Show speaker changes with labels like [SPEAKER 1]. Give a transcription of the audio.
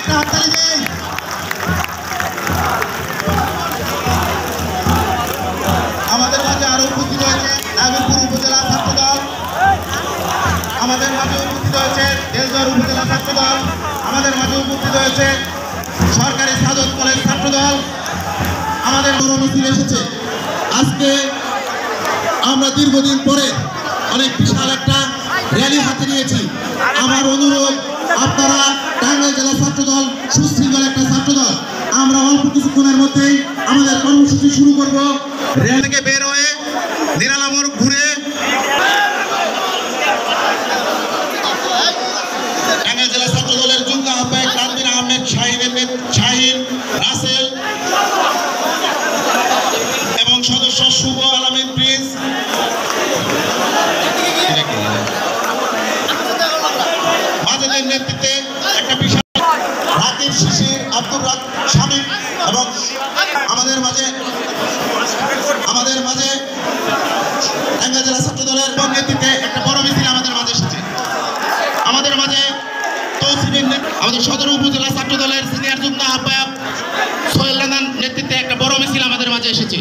[SPEAKER 1] একটা হাততালি দেই। আমাদের মাঝে আরো উপস্থিত হয়েছে নাগরপুর উপজেলা ছাত্রদল, আমাদের মাঝে উপস্থিত হয়েছে দেলদর উপজেলা ছাত্রদল, আমাদের মাঝে উপস্থিত হয়েছে সরকারি সাদত কলেজ ছাত্রদল। আমাদের বড় মিছিল এসেছে আজকে। আমরা দীর্ঘদিন পরে অনেক বিশাল একটা র্যালি হাতে নিয়েছি। আমার অনুরোধ, আপনারা টাঙ্গাইল জেলা ছাত্রদল সুশৃঙ্খল একটা ছাত্রদল, আমরা অল্প কিছুক্ষণের মধ্যেই আমাদের কর্মসূচি শুরু করব। র্যালি থেকে বের হয়ে নিরালামোড় ঘুরে টাঙ্গাইল জেলা ছাত্রদলের যুগ্ম আহ্বায়ক তানভীর আহমেদ শাহিন রাসেল এবং সদস্য শুভ আলামিন প্রিন্স, মাঝেদের নেতৃত্বে একটা বিশাল রাকিব শিশির আব্দুর শামীম এবং আমাদের মাঝে টাঙ্গাইল জেলা ছাত্রদলের নেতৃত্বে একটা বড় মিছিল আমাদের মাঝে এসেছে। আমাদের মাঝে আমাদের সদর উপজেলা ছাত্রদলের সিনিয়র যুগ্ম আহ্বায়ক সোহেল রানার নেতৃত্বে একটা বড় মিছিল আমাদের মাঝে এসেছে।